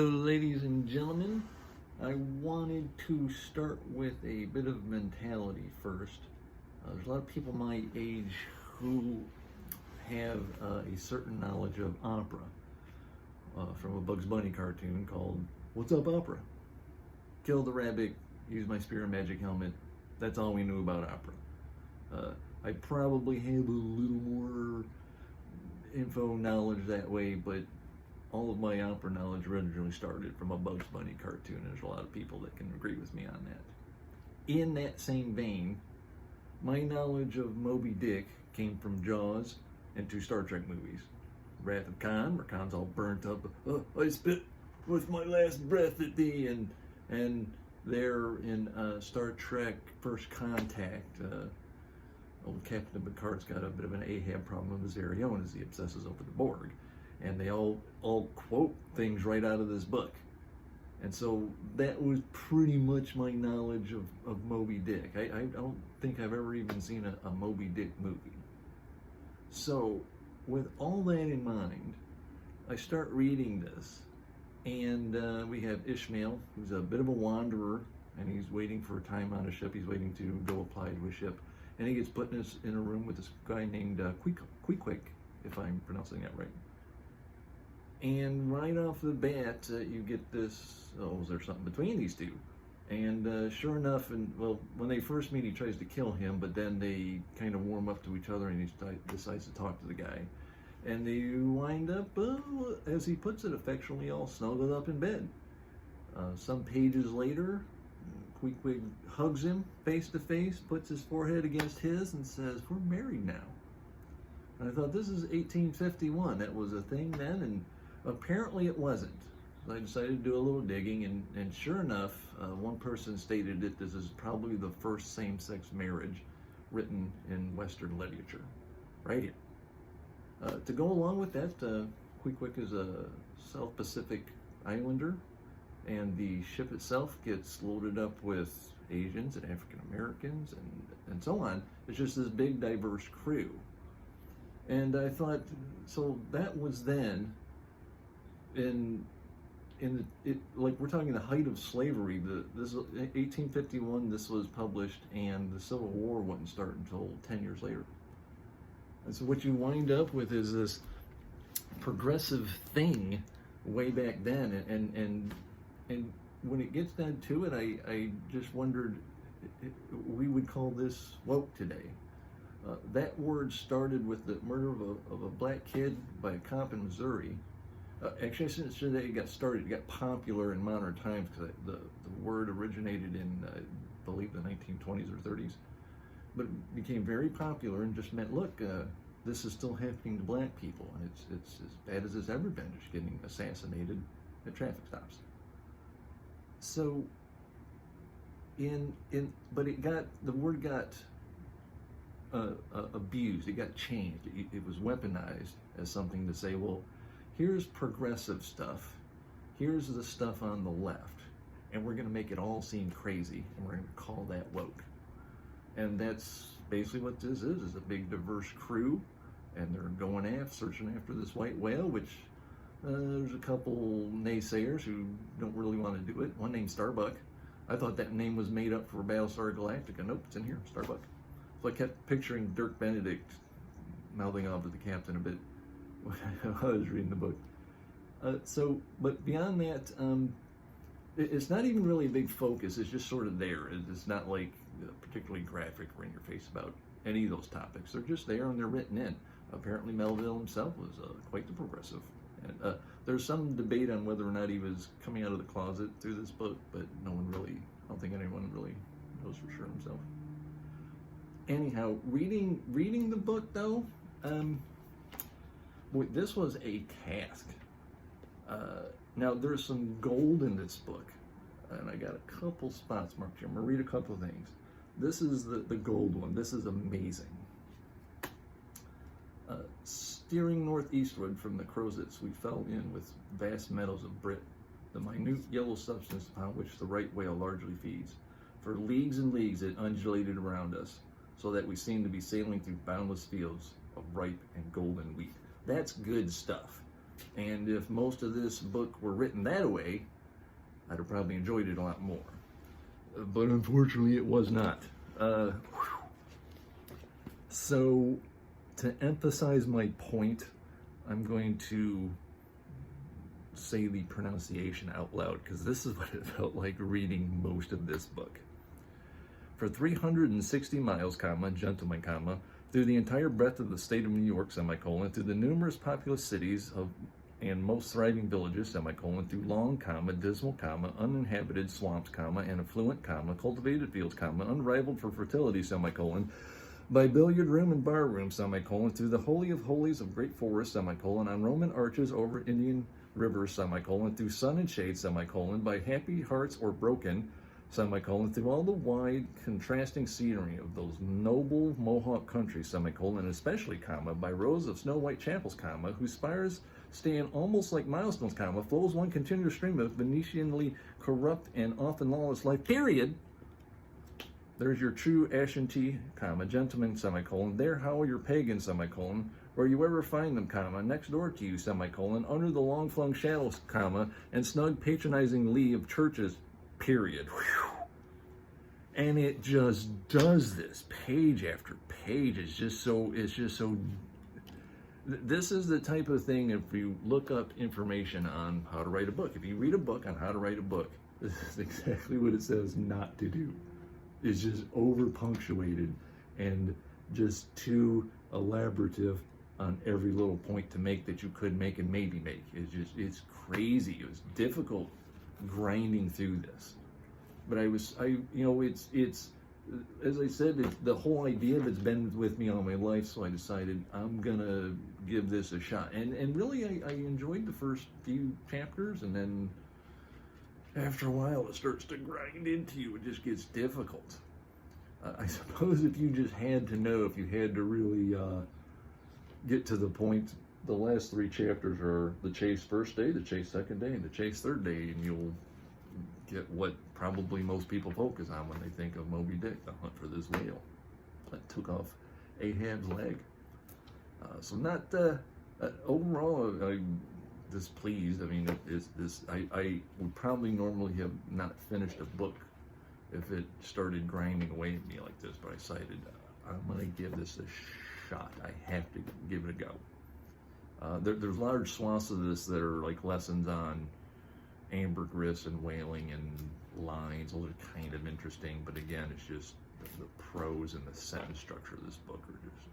So, ladies and gentlemen, I wanted to start with a bit of mentality first. There's a lot of people my age who have a certain knowledge of opera from a Bugs Bunny cartoon called What's Up Opera? Kill the rabbit, use my spear and magic helmet. That's all we knew about opera. I probably have a little more info knowledge that way, but all of my opera knowledge originally started from a Bugs Bunny cartoon. There's a lot of people that can agree with me on that. In that same vein, my knowledge of Moby-Dick came from Jaws and two Star Trek movies. Wrath of Khan, where Khan's all burnt up. Oh, I spit with my last breath at thee. And there in Star Trek First Contact, old Captain Picard's got a bit of an Ahab problem of his very own as he obsesses over the Borg. And they all quote things right out of this book. And so that was pretty much my knowledge of Moby-Dick. I don't think I've ever even seen a Moby-Dick movie. So with all that in mind, I start reading this, and we have Ishmael, who's a bit of a wanderer, and he's waiting for a time on a ship. He's waiting to go apply to a ship, and he gets put in a room with this guy named Queequeg, if I'm pronouncing that right. And right off the bat, you get this, oh, is there something between these two? And sure enough, when they first meet, he tries to kill him, but then they kind of warm up to each other, and he decides to talk to the guy. And they wind up, as he puts it, affectionately all snuggled up in bed. Some pages later, Queequeg hugs him face to face, puts his forehead against his, and says, "We're married now." And I thought, this is 1851. That was a thing then, and apparently it wasn't. So I decided to do a little digging, and sure enough, one person stated that this is probably the first same-sex marriage written in Western literature. Right here. To go along with that, Queequeg is a South Pacific islander, and the ship itself gets loaded up with Asians and African Americans and so on. It's just this big, diverse crew. And I thought, so that was then. Like we're talking the height of slavery. This 1851. This was published, and the Civil War wouldn't start until 10 years later. And so what you wind up with is this progressive thing way back then, and when it gets down to it, I just wondered, we would call this woke today. That word started with the murder of a black kid by a cop in Missouri. Actually, since today it got started, it got popular in modern times because the word originated in, I believe, the 1920s or 30s. But it became very popular and just meant, look, this is still happening to black people, and it's as bad as it's ever been, just getting assassinated at traffic stops. So, but the word got abused. It got changed. It was weaponized as something to say, well, here's progressive stuff, here's the stuff on the left, and we're going to make it all seem crazy, and we're going to call that woke. And that's basically what this is a big diverse crew, and they're going searching after this white whale, which there's a couple naysayers who don't really want to do it. One named Starbuck. I thought that name was made up for Battlestar Galactica. Nope, it's in here, Starbuck. So I kept picturing Dirk Benedict mouthing off to the captain a bit when I was reading the book. But beyond that, it's not even really a big focus. It's just sort of there. It's not like particularly graphic or in your face about any of those topics. They're just there and they're written in. Apparently Melvill himself was quite the progressive. And there's some debate on whether or not he was coming out of the closet through this book, but I don't think anyone really knows for sure himself. Anyhow, reading the book though, boy, this was a task. Now there's some gold in this book, and I got a couple spots marked here. I'm gonna read a couple of things. This is the gold one. This is amazing. Steering northeastward from the Crozets, we fell in with vast meadows of brit, the minute yellow substance upon which the right whale largely feeds. For leagues and leagues it undulated around us, so that we seemed to be sailing through boundless fields of ripe and golden wheat. That's good stuff. And if most of this book were written that way, I'd have probably enjoyed it a lot more. But unfortunately, it was not. So, to emphasize my point, I'm going to say the pronunciation out loud, because this is what it felt like reading most of this book. For 360 miles, gentlemen, through the entire breadth of the state of New York, through the numerous populous cities and most thriving villages, through long, dismal, uninhabited swamps, and affluent, cultivated fields, unrivaled for fertility, by billiard room and bar room, through the holy of holies of great forests, on Roman arches over Indian rivers, through sun and shade, by happy hearts or broken, through all the wide contrasting scenery of those noble Mohawk countries, and especially, by rows of snow-white chapels, whose spires stand almost like milestones, flows one continuous stream of Venetianly corrupt and often lawless life, period. There's your true Ashanti, gentlemen, there howl your pagans, where you ever find them, next door to you, under the long-flung shadows, and snug patronizing lee of churches, period. Whew. And it just does this page after page. It's just so this is the type of thing, if you look up information on how to write a book, if you read a book on how to write a book, this is exactly what it says not to do. It's just over punctuated and just too elaborative on every little point to make that you could make and maybe make. It's crazy. It was difficult grinding through this, but it's as I said, the whole idea of it's been with me all my life, so I decided I'm gonna give this a shot. And really, I enjoyed the first few chapters, and then after a while it starts to grind into you. It just gets difficult. I suppose if you just had to know, if you had to really get to the point, the last 3 chapters are the chase first day, the chase second day, and the chase third day, and you'll get what probably most people focus on when they think of Moby-Dick, the hunt for this whale that took off Ahab's leg. So not overall, I'm displeased. I mean, I would probably normally have not finished a book if it started grinding away at me like this, but I decided I'm going to give this a shot. I have to give it a go. There's large swaths of this that are like lessons on ambergris and whaling and lines. Those are kind of interesting, but again, it's just the prose and the sentence structure of this book are just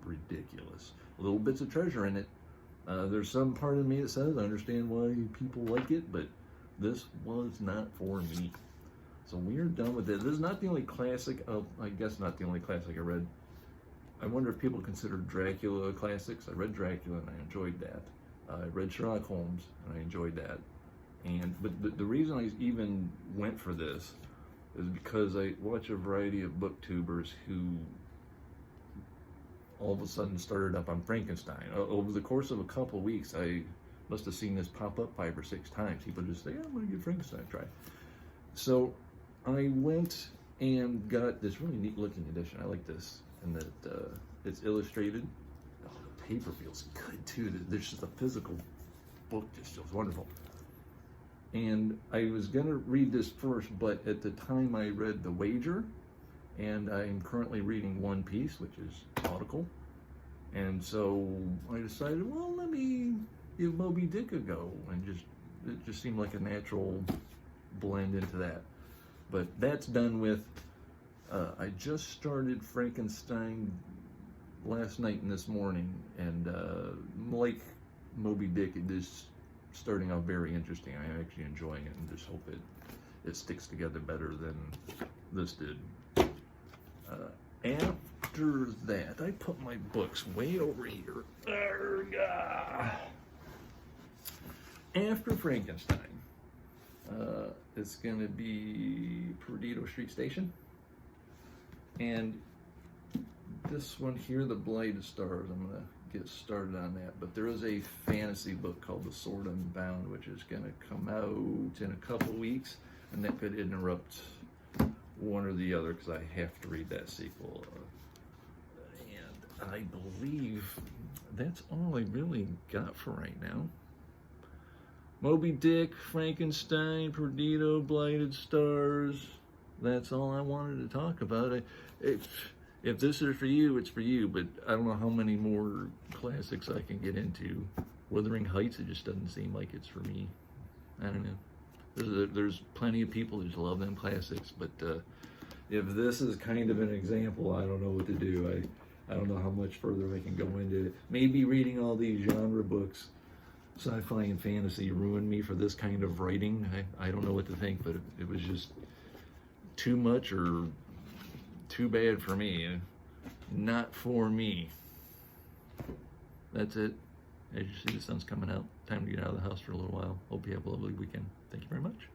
ridiculous. Little bits of treasure in it. There's some part of me that says I understand why people like it, but this was not for me. So we are done with it. This is not the only classic. I guess not the only classic I read. I wonder if people consider Dracula classics. I read Dracula and I enjoyed that. I read Sherlock Holmes and I enjoyed that. But the reason I even went for this is because I watch a variety of booktubers who all of a sudden started up on Frankenstein. Over the course of a couple of weeks, I must have seen this pop up 5 or 6 times. People just say, yeah, I'm going to give Frankenstein a try. So I went and got this really neat looking edition. I like this, and that it's illustrated. Oh, the paper feels good too. There's just a physical book just feels wonderful. And I was going to read this first, but at the time I read The Wager, and I'm currently reading One Piece, which is nautical. And so I decided, well, let me give Moby-Dick a go, and it just seemed like a natural blend into that. But that's done with. I just started Frankenstein last night and this morning, and like Moby-Dick, it is starting out very interesting. I'm actually enjoying it, and just hope it sticks together better than this did. After that, I put my books way over here. After Frankenstein, it's going to be Perdido Street Station. And this one here, The Blighted Stars, I'm going to get started on that. But there is a fantasy book called The Sword Unbound, which is going to come out in a couple weeks. And that could interrupt one or the other because I have to read that sequel. And I believe that's all I really got for right now. Moby-Dick, Frankenstein, Perdido, Blighted Stars. That's all I wanted to talk about. If this is for you, it's for you, but I don't know how many more classics I can get into. Wuthering Heights, it just doesn't seem like it's for me. I don't know. There's plenty of people who just love them classics, but if this is kind of an example, I don't know what to do. I don't know how much further I can go into it. Maybe reading all these genre books, sci-fi and fantasy, ruined me for this kind of writing. I don't know what to think, but it was just too much or too bad for me. Not for me. That's it. As you see, the sun's coming out. Time to get out of the house for a little while. Hope you have a lovely weekend. Thank you very much.